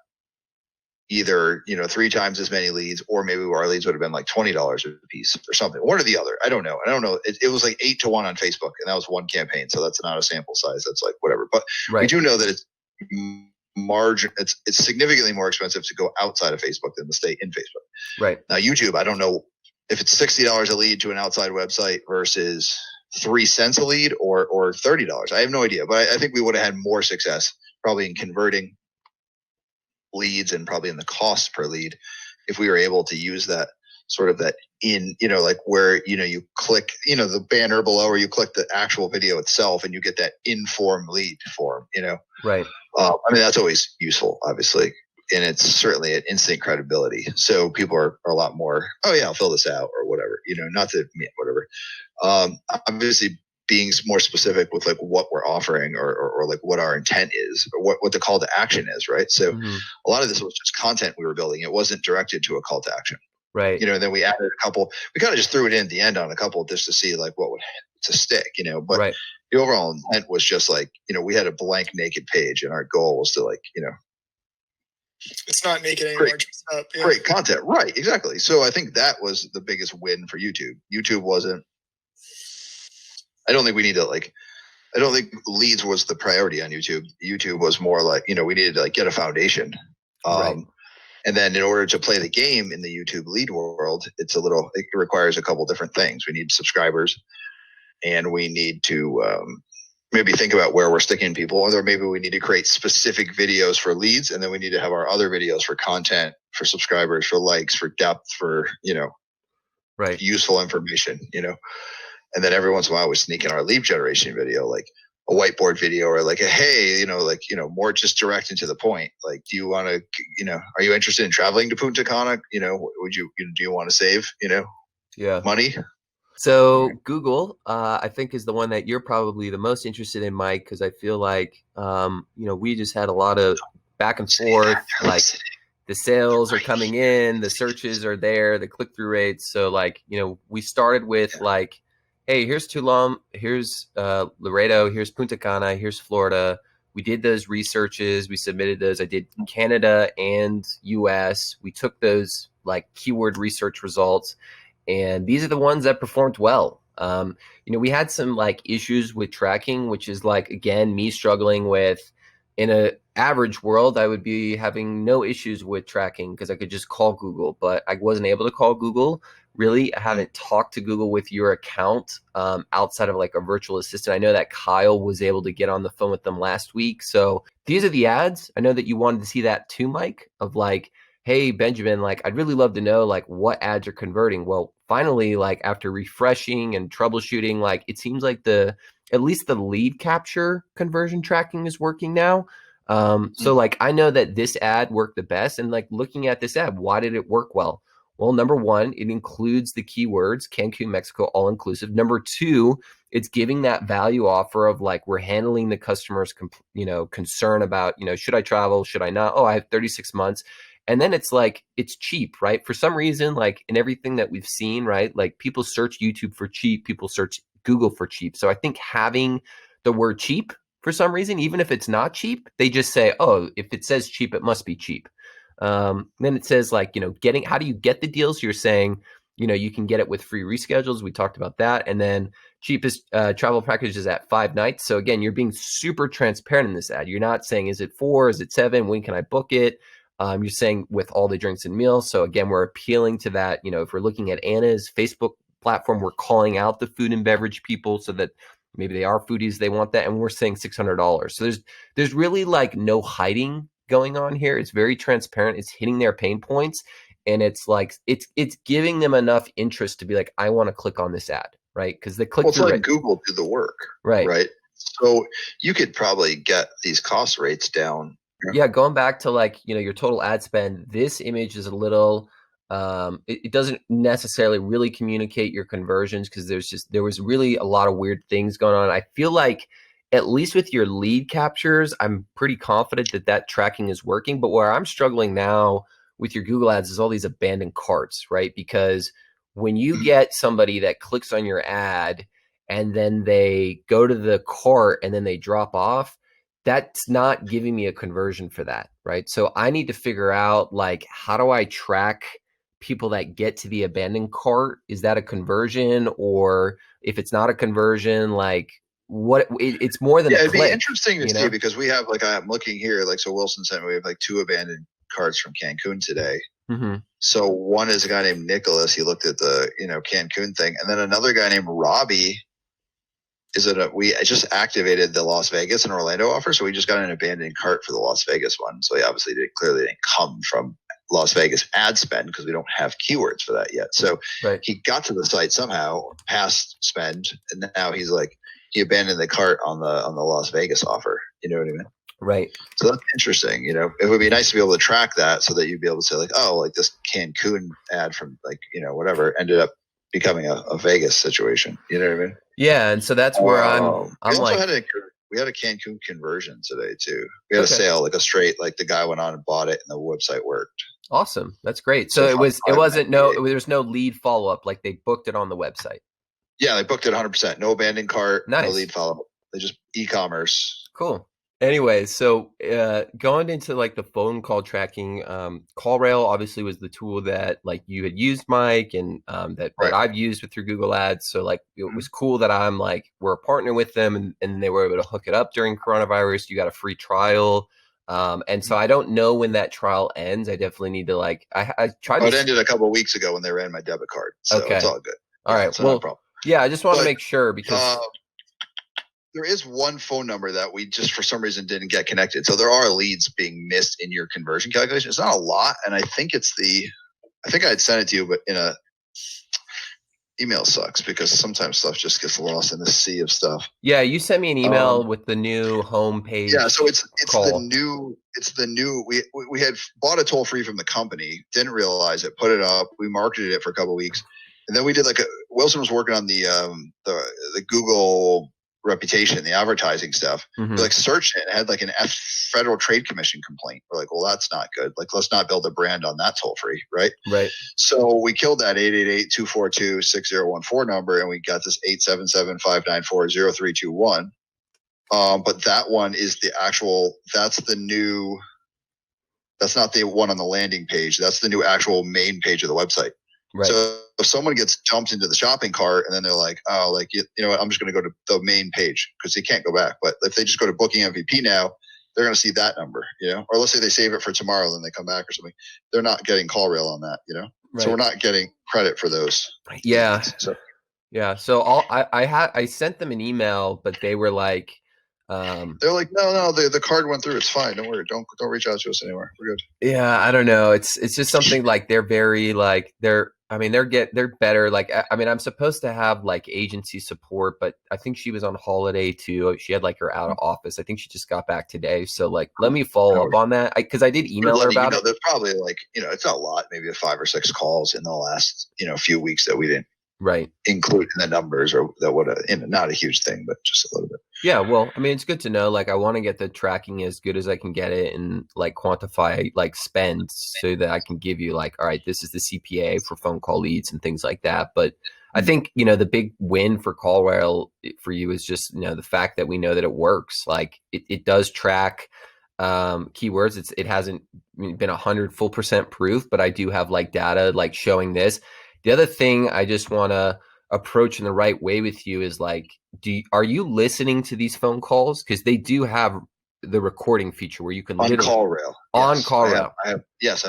either, 3 times as many leads, or maybe our leads would have been like $20 a piece or something, one or the other. I don't know. It was like 8-1 on Facebook, and that was one campaign. So that's not a sample size. That's like whatever. But we do know that it's margin. It's significantly more expensive to go outside of Facebook than to stay in Facebook. Right. Now, YouTube, I don't know if it's $60 a lead to an outside website versus 3 cents a lead or $30. I have no idea, but I think we would have had more success probably in converting leads and probably in the cost per lead if we were able to use that sort of that in, like where, you click, the banner below, or you click the actual video itself and you get that inform lead form, Right. I mean, that's always useful, obviously. And it's certainly an instant credibility. So people are a lot more, oh yeah, I'll fill this out or whatever, not to whatever. Obviously being more specific with like what we're offering or like what our intent is or what the call to action is. Right. So a lot of this was just content we were building. It wasn't directed to a call to action. Right. And then we added a couple, we kind of just threw it in at the end on a couple just to see like what would to stick, but right. The overall intent was just like, we had a blank naked page and our goal was to like, it's not naked anymore. Great content. Right. Exactly. So I think that was the biggest win for YouTube. YouTube wasn't, I don't think we need to I don't think leads was the priority on YouTube. YouTube was more like, we needed to like get a foundation. Right. And then in order to play the game in the YouTube lead world, it requires a couple different things. We need subscribers, and we need to maybe think about where we're sticking people, or maybe we need to create specific videos for leads. And then we need to have our other videos for content, for subscribers, for likes, for depth, for, right. useful information, and then every once in a while we sneak in our lead generation video, like a whiteboard video or like a, hey, more just direct and to the point. Like, do you want to, are you interested in traveling to Punta Cana? Do you want to save, money? So Google, I think, is the one that you're probably the most interested in, Mike, because I feel like, we just had a lot of back and forth, like the sales are coming in, the searches are there, the click-through rates. So like, we started with like, hey, here's Tulum, here's Laredo, here's Punta Cana, here's Florida. We did those researches. We submitted those. I did Canada and US. We took those like keyword research results, and these are the ones that performed well. We had some like issues with tracking, which is like, again, me struggling with, in an average world, I would be having no issues with tracking because I could just call Google, but I wasn't able to call Google. Really, I haven't talked to Google with your account outside of like a virtual assistant. I know that Kyle was able to get on the phone with them last week. So these are the ads. I know that you wanted to see that too, Mike, of like, hey, Benjamin, like, I'd really love to know like what ads are converting. Well, finally, like after refreshing and troubleshooting, like it seems like at least the lead capture conversion tracking is working now. So like, I know that this ad worked the best, and like looking at this ad, why did it work well? Well, number one, it includes the keywords, Cancun, Mexico, all inclusive. Number two, it's giving that value offer of like, we're handling the customer's, concern about, should I travel? Should I not? Oh, I have 36 months. And then it's like, it's cheap, right? For some reason, like in everything that we've seen, right? Like people search YouTube for cheap, people search Google for cheap. So I think having the word cheap for some reason, even if it's not cheap, they just say, oh, if it says cheap, it must be cheap. Then it says like, how do you get the deals? You're saying, you can get it with free reschedules. We talked about that. And then cheapest travel package is at 5 nights. So again, you're being super transparent in this ad. You're not saying, is it 4? Is it 7? When can I book it? You're saying with all the drinks and meals. So again, we're appealing to that. If we're looking at Anna's Facebook platform, we're calling out the food and beverage people so that maybe they are foodies, they want that. And we're saying $600. So there's really like no hiding going on here. It's very transparent. It's hitting their pain points. And it's like, it's giving them enough interest to be like, I want to click on this ad, right? Because the click through rate, Google did the work, right? So you could probably get these cost rates down. Yeah, going back to like, your total ad spend, this image is a little, it doesn't necessarily really communicate your conversions because there was really a lot of weird things going on. I feel like at least with your lead captures, I'm pretty confident that tracking is working. But where I'm struggling now with your Google ads is all these abandoned carts, right? Because when you get somebody that clicks on your ad and then they go to the cart and then they drop off, that's not giving me a conversion for that, right? So I need to figure out like, how do I track people that get to the abandoned cart? Is that a conversion? Or if it's not a conversion, like it's more than Yeah, a it'd be click, interesting to you see know? because we have like I'm looking here, like so Wilson sent me, we have like 2 abandoned carts from Cancun today. Mm-hmm. So one is a guy named Nicholas. He looked at the Cancun thing, and then another guy named Robbie. I just activated the Las Vegas and Orlando offer, so we just got an abandoned cart for the Las Vegas one. So he obviously didn't come from Las Vegas ad spend because we don't have keywords for that yet. So Right. he got to the site somehow past spend, and now he's like he abandoned the cart on the Las Vegas offer. You know what I mean? Right. So that's interesting. It would be nice to be able to track that so that you'd be able to say like, oh, like this Cancun ad from like whatever ended up becoming a Vegas situation. You know what I mean? Yeah, and so that's where I'm We also like, had a Cancun conversion today too. We had a sale, like a straight, like the guy went on and bought it, and the website worked. awesome. That's great. So it wasn't there's no lead follow up. Like they booked it on the website. Yeah, they booked it 100%. No abandoned cart. Nice. No lead follow up. They just e-commerce. Cool. Anyway, so going into like the phone call tracking, CallRail obviously was the tool that like you had used, Mike, and that I've used through Google Ads. So like it was cool that I'm like we're a partner with them, and they were able to hook it up during coronavirus. You got a free trial, and so I don't know when that trial ends. I definitely need to like I tried. It ended a couple of weeks ago when they ran my debit card, so it's all good. All right, well, yeah, I just want to make sure because. There is one phone number that we just for some reason didn't get connected. So there are leads being missed in your conversion calculation. It's not a lot, and I think I had sent it to you, but in a email sucks because sometimes stuff just gets lost in the sea of stuff. Yeah, you sent me an email with the new homepage. Yeah, so it's the new we had bought a toll free from the company, didn't realize it, put it up, we marketed it for a couple of weeks, and then we did Wilson was working on the Google reputation, the advertising stuff. We like searched it and had like an Federal Trade Commission complaint. We're like, well, that's not good. Like, let's not build a brand on that toll free, right? Right. So we killed that 888-242-6014 number, and we got this 877-594-0321. But that one is that's not the one on the landing page. That's the new actual main page of the website. Right. So if someone gets dumped into the shopping cart and then they're like, oh, like, you know what, I'm just going to go to the main page because they can't go back. But if they just go to Booking MVP now, they're going to see that number, or let's say they save it for tomorrow, then they come back or something. They're not getting CallRail on that, Right. So we're not getting credit for those. Yeah. So I sent them an email, but they were like, they're like, no, the card went through. It's fine. Don't worry. Don't reach out to us anymore. We're good. Yeah, I don't know. It's just something like they're very like they're better. Like I'm supposed to have like agency support, but I think she was on holiday too. She had like her out of office. I think she just got back today. So like, let me follow up on that because I did email her about it. There's probably like it's not a lot, maybe 5 or 6 calls in the last few weeks that we didn't include in the numbers, or that would not a huge thing, but just a little bit. Yeah, well, it's good to know. Like, I want to get the tracking as good as I can get it and like quantify like spend so that I can give you like, all right, this is the CPA for phone call leads and things like that. But I think, the big win for CallRail for you is just, the fact that we know that it works. Like it does track keywords. It hasn't been 100% proof, but I do have like data like showing this. The other thing I just want to approach in the right way with you is like, are you listening to these phone calls? Because they do have the recording feature where you can on CallRail. On CallRail. I've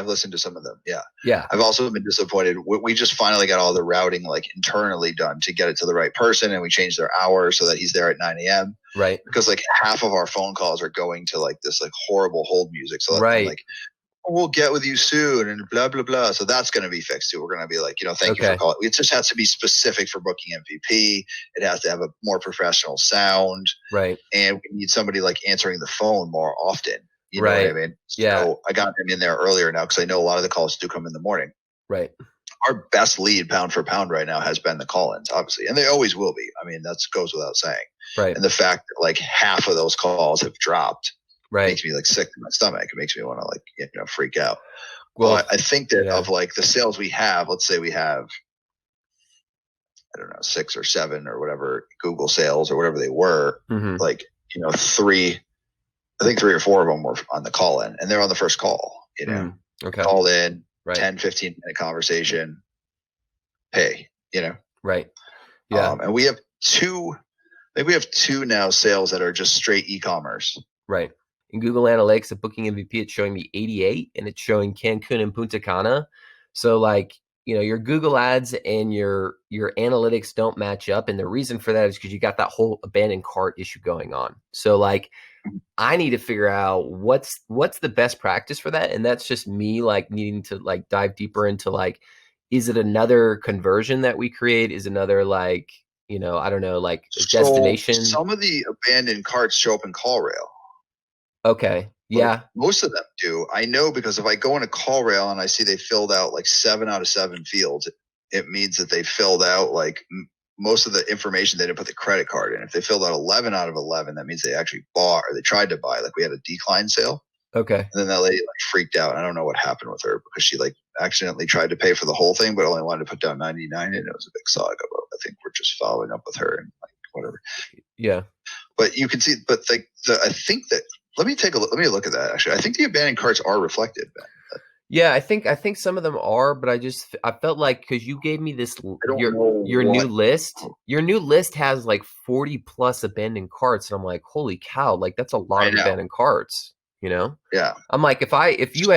listened to some of them. Yeah. Yeah. I've also been disappointed. We just finally got all the routing like internally done to get it to the right person, and we changed their hour so that he's there at 9 a.m. Right. Because like half of our phone calls are going to like this like horrible hold music. So like we'll get with you soon and blah, blah, blah. So that's going to be fixed too. We're going to be like, thank you for calling. It just has to be specific for Booking MVP. It has to have a more professional sound. Right. And we need somebody like answering the phone more often. You know what I mean? Yeah. So I got him in there earlier now because I know a lot of the calls do come in the morning. Right. Our best lead pound for pound right now has been the call-ins, obviously. And they always will be. That goes without saying. Right. And the fact that like half of those calls have dropped. Right. Makes me like sick to my stomach. It makes me want to like, freak out. Well, I think that of like the sales we have, let's say we have, I don't know, 6 or 7 or whatever Google sales or whatever they were, like, 3 I think 3 or 4 of them were on the call in, and they're on the first call, Okay. call in, Right. 10, 15-minute conversation, pay, Right. Yeah. And we have two now sales that are just straight e-commerce. Right. In Google Analytics, at Booking MVP, it's showing me 88, and it's showing Cancun and Punta Cana. So like, your Google ads and your analytics don't match up. And the reason for that is because you got that whole abandoned cart issue going on. So like, I need to figure out what's the best practice for that. And that's just me like needing to like dive deeper into like, is it another conversion that we create? Is another like, I don't know, like a destination? Some of the abandoned carts show up in CallRail. Okay. Yeah. Like, most of them do. I know because if I go into CallRail and I see they filled out like 7 out of 7 fields, it means that they filled out like most of the information. They didn't put the credit card in. If they filled out 11 out of 11, that means they actually bought or they tried to buy. Like we had a decline sale. Okay. And then that lady like freaked out. I don't know what happened with her because she like accidentally tried to pay for the whole thing, but only wanted to put down 99, and it was a big saga. But I think we're just following up with her and like whatever. Yeah. But you can see, but I think that let me look at that. Actually, I think the abandoned carts are reflected. Yeah, I think some of them are, but I felt like because you gave me this your new list. Your new list has like 40 plus abandoned carts, and I'm like, holy cow! Like that's a lot of abandoned carts. Yeah. I'm like, if you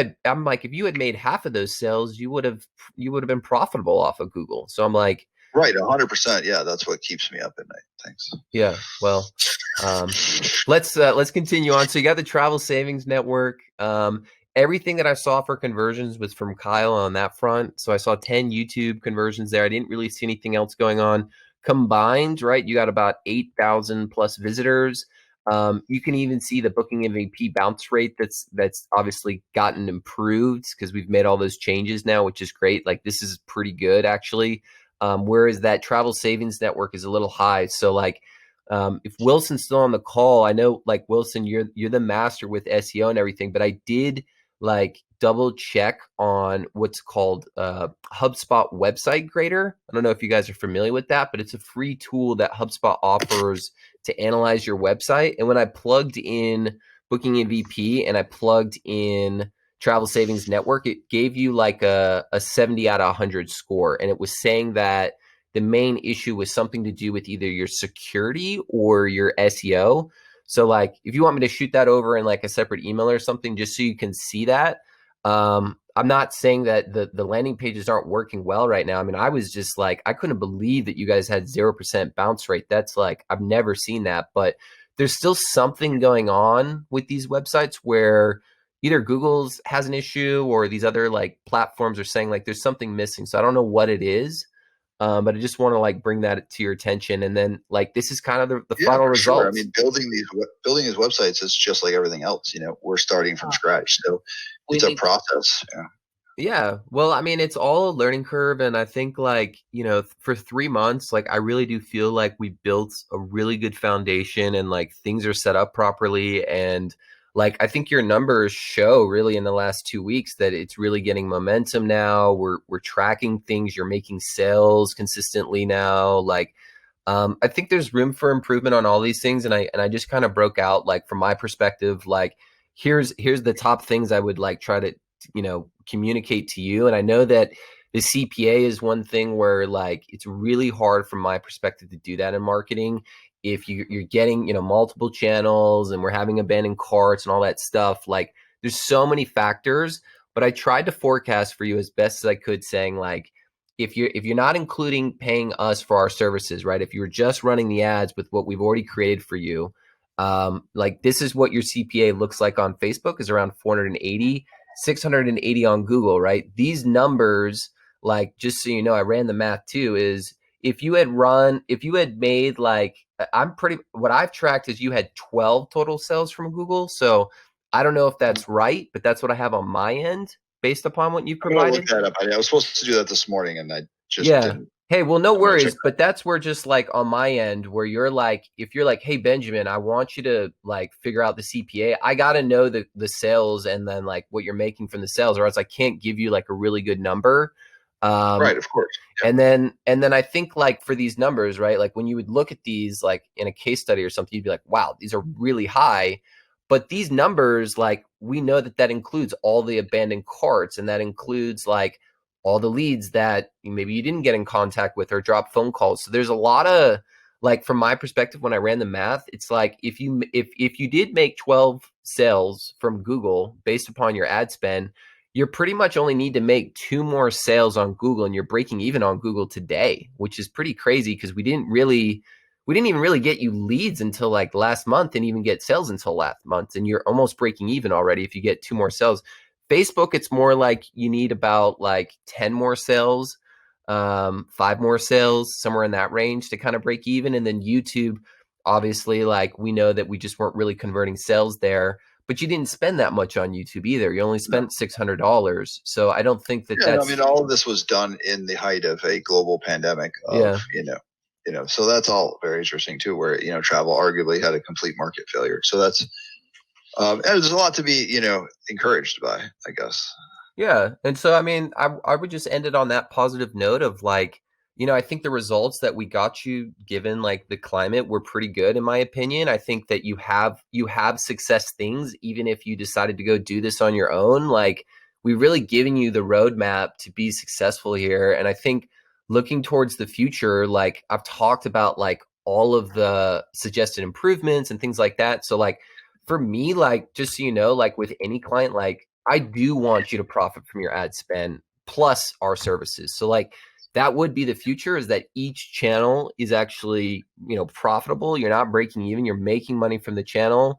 had made half of those sales, you would have been profitable off of Google. So I'm like, right, 100%. Yeah, that's what keeps me up at night. Thanks. Yeah. Well, let's continue on. So you got the Travel Savings Network. Everything that I saw for conversions was from Kyle on that front. So I saw 10 YouTube conversions there. I didn't really see anything else going on combined, right? You got about 8,000 plus visitors. You can even see the Booking MVP bounce rate that's obviously gotten improved because we've made all those changes now, which is great. Like this is pretty good actually. Whereas that Travel Savings Network is a little high. So like, if Wilson's still on the call, I know like Wilson, you're the master with SEO and everything, but I did like double check on what's called HubSpot Website Grader. I don't know if you guys are familiar with that, but it's a free tool that HubSpot offers to analyze your website. And when I plugged in Booking MVP and I plugged in Travel Savings Network, it gave you like a 70 out of 100 score. And it was saying that the main issue was something to do with either your security or your SEO. So like, if you want me to shoot that over in like a separate email or something, just so you can see that. I'm not saying that the landing pages aren't working well right now. I mean, I was just like, I couldn't believe that you guys had 0% bounce rate. That's like, I've never seen that, but there's still something going on with these websites where either Google's has an issue or these other like platforms are saying like there's something missing. So I don't know what it is. But I just want to like bring that to your attention, and then like this is kind of the final results. Sure. I mean, building these websites is just like everything else. We're starting from scratch, so it's a process. Yeah. Well, I mean, it's all a learning curve, and I think like for 3 months, like I really do feel like we built a really good foundation, and like things are set up properly, and like I think your numbers show really in the last 2 weeks that it's really getting momentum now. We're tracking things. You're making sales consistently now. Like I think there's room for improvement on all these things, and I just kind of broke out like from my perspective, like here's the top things I would like try to communicate to you. And I know that the CPA is one thing where like it's really hard from my perspective to do that in marketing. If you're getting, multiple channels and we're having abandoned carts and all that stuff, like there's so many factors, but I tried to forecast for you as best as I could, saying like, if you're not including paying us for our services, right? If you're just running the ads with what we've already created for you, like this is what your CPA looks like on Facebook is around 480, 680 on Google, right? These numbers, like, just so you know, I ran the math too, is if you had made like, what I've tracked is you had 12 total sales from Google. So I don't know if that's right, but that's what I have on my end based upon what you provided. Look that up. I was supposed to do that this morning and I just didn't. Hey, well, no worries, but that's where just like on my end where you're like, if you're like, hey, Benjamin, I want you to like figure out the CPA. I got to know the sales and then like what you're making from the sales, or else I can't give you like a really good number. Right, of course. Yeah. And then I think like for these numbers, right? Like when you would look at these like in a case study or something, you'd be like, wow, these are really high. But these numbers, like, we know that that includes all the abandoned carts, and that includes like all the leads that maybe you didn't get in contact with or drop phone calls. So there's a lot of, like, from my perspective, when I ran the math, it's like if you did make 12 sales from Google based upon your ad spend, you're pretty much only need to make 2 more sales on Google, and you're breaking even on Google today, which is pretty crazy because we didn't even really get you leads until like last month, and even get sales until last month, and you're almost breaking even already if you get 2 more sales. Facebook, it's more like you need about like 10 more sales, 5 more sales, somewhere in that range to kind of break even. And then YouTube, obviously, like, we know that we just weren't really converting sales there, but you didn't spend that much on YouTube either. You only spent $600. So I don't think that Yeah, that's, I mean, all of this was done in the height of a global pandemic of, so that's all very interesting too, where, travel arguably had a complete market failure. So that's, and there's a lot to be, encouraged by, I guess. yeah. And so, I mean, I would just end it on that positive note of like, I think the results that we got you, given like the climate, were pretty good in my opinion. I think that you have success things, even if you decided to go do this on your own. Like, we really given you the roadmap to be successful here. And I think looking towards the future, like, I've talked about like all of the suggested improvements and things like that. So like, for me, like, just so you know, like with any client, like, I do want you to profit from your ad spend plus our services. So like, that would be the future, is that each channel is actually, profitable. You're not breaking even. You're making money from the channel.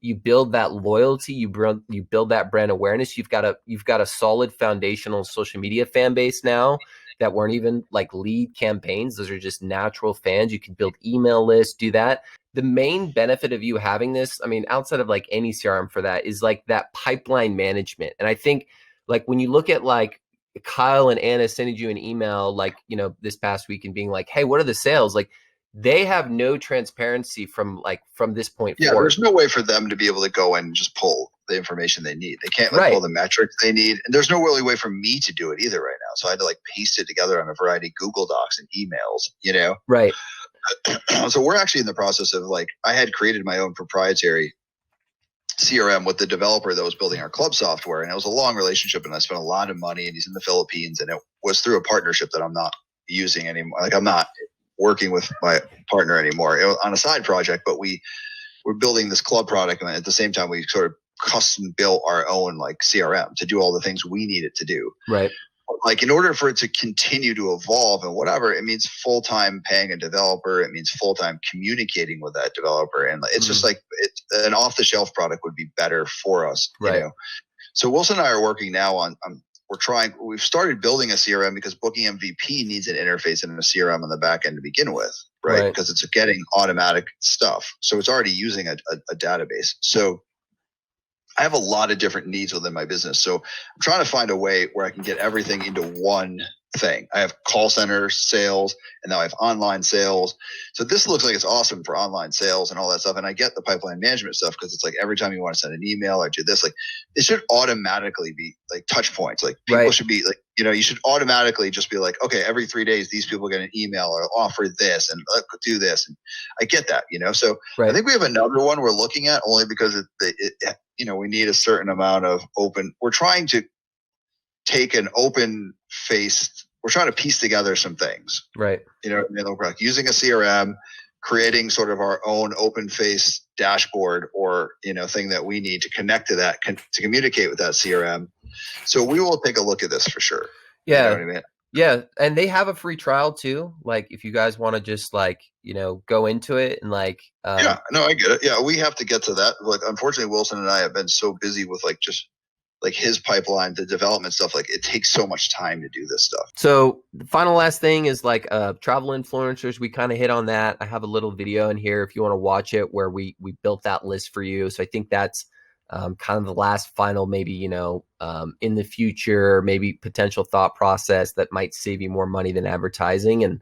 You build that loyalty. You build that brand awareness. You've got a solid foundational social media fan base now that weren't even like lead campaigns. Those are just natural fans. You can build email lists, do that. The main benefit of you having this, I mean, outside of like any CRM for that, is like that pipeline management. And I think, like, when you look at like Kyle and Anna sending you an email, like, this past week, and being like, hey, what are the sales? Like, they have no transparency from this point Yeah, forward. there's no way for them to be able to go and just pull the information they need. They can't Right. pull the metrics they need. And there's no really way for me to do it either right now. So I had to like paste it together on a variety of Google Docs and emails, Right. So we're actually in the process of, like, I had created my own proprietary CRM with the developer that was building our club software, and it was a long relationship, and I spent a lot of money, and he's in the Philippines, and it was through a partnership that I'm not using anymore. Like, I'm not working with my partner anymore. It was on a side project, but we're building this club product, and at the same time we sort of custom built our own like CRM to do all the things we need it to do. Right. Like, in order for it to continue to evolve and whatever, it means full-time paying a developer. It means full-time communicating with that developer. And it's just like an off-the-shelf product would be better for us. Right. So Wilson and I are working now on, we've started building a CRM because Booking MVP needs an interface and a CRM on the back end to begin with, right? Because it's getting automatic stuff. So it's already using a database. So I have a lot of different needs within my business. So I'm trying to find a way where I can get everything into one thing. I have call center sales, and now I have online sales. So this looks like it's awesome for online sales and all that stuff. And I get the pipeline management stuff because it's like every time you want to send an email or do this, like, it should automatically be like touch points. Like, people should be like, you should automatically just be like, okay, every 3 days, these people get an email or offer this and do this. And I get that, So I think we have another one we're looking at, only because we need a certain amount of open. We're trying to take an open faced. We're trying to piece together some things, right? Using a CRM, creating sort of our own open face dashboard or thing that we need to connect to that, to communicate with that CRM. So we will take a look at this for sure. Yeah. You know what I mean? Yeah. And they have a free trial too. Like, if you guys want to just like, go into it and like, yeah, no, I get it. Yeah. We have to get to that. Like, unfortunately, Wilson and I have been so busy with like, just like his pipeline, the development stuff. Like, it takes so much time to do this stuff. So the final last thing is like, travel influencers. We kind of hit on that. I have a little video in here if you want to watch it, where we built that list for you. So I think that's, kind of the last final, maybe, in the future, maybe potential thought process that might save you more money than advertising. And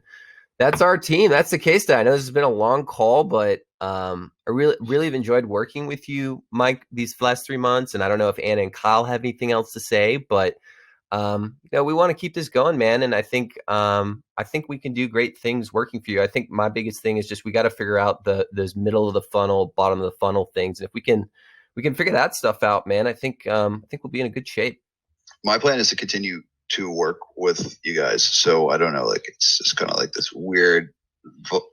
that's our team. That's the case study. I know this has been a long call, but I really have enjoyed working with you, Mike, these last 3 months. And I don't know if Anna and Kyle have anything else to say, but we want to keep this going, man. And I think we can do great things working for you. I think my biggest thing is just we got to figure out those middle of the funnel, bottom of the funnel things. And if we can figure that stuff out, man, I think we'll be in a good shape. My plan is to continue to work with you guys. So I don't know, like it's just kind of like this weird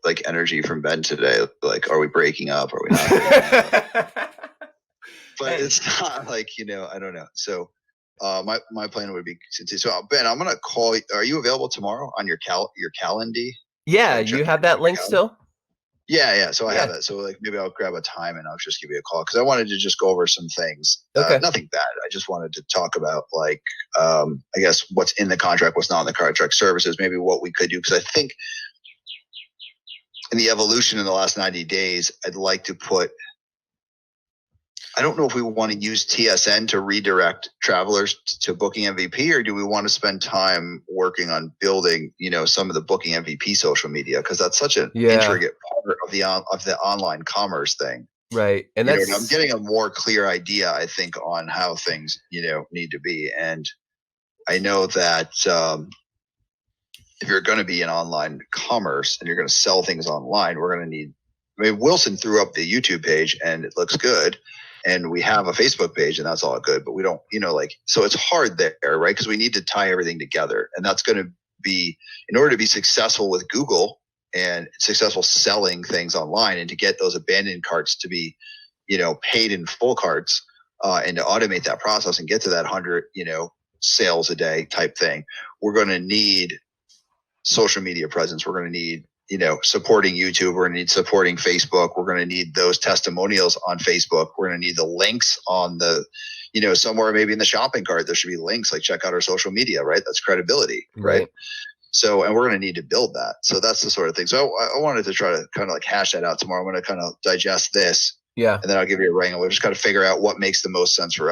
like energy from Ben today. Like, are we breaking up? Are we not breaking up? But it's not like, I don't know. So my plan would be so Ben, I'm gonna call you. Are you available tomorrow on your calendar? Yeah, you have that link still? Yeah. So I have that. So like maybe I'll grab a time and I'll just give you a call because I wanted to just go over some things. Okay. Nothing bad. I just wanted to talk about like I guess what's in the contract, what's not in the contract, services, maybe what we could do. Because I think in the evolution in the last 90 days, I'd like to put. I don't know if we want to use TSN to redirect travelers to Booking MVP, or do we want to spend time working on building, some of the Booking MVP social media, because that's such an intricate part of the online commerce thing. Right, and I'm getting a more clear idea, I think, on how things need to be, and I know that if you're going to be in online commerce and you're going to sell things online, we're going to need. I mean, Wilson threw up the YouTube page and it looks good. And we have a Facebook page and that's all good, but we don't, so it's hard there, right? Because we need to tie everything together. And that's going to be, in order to be successful with Google and successful selling things online and to get those abandoned carts to be, paid in full carts and to automate that process and get to that 100, sales a day type thing, we're going to need social media presence. We're going to need, supporting YouTube. We're going to need supporting Facebook. We're going to need those testimonials on Facebook. We're going to need the links on the, somewhere maybe in the shopping cart, there should be links like check out our social media, right? That's credibility, right? So, and we're going to need to build that. So that's the sort of thing. So I wanted to try to kind of like hash that out tomorrow. I'm going to kind of digest this. Yeah. And then I'll give you a ring and we'll just kind of figure out what makes the most sense for us.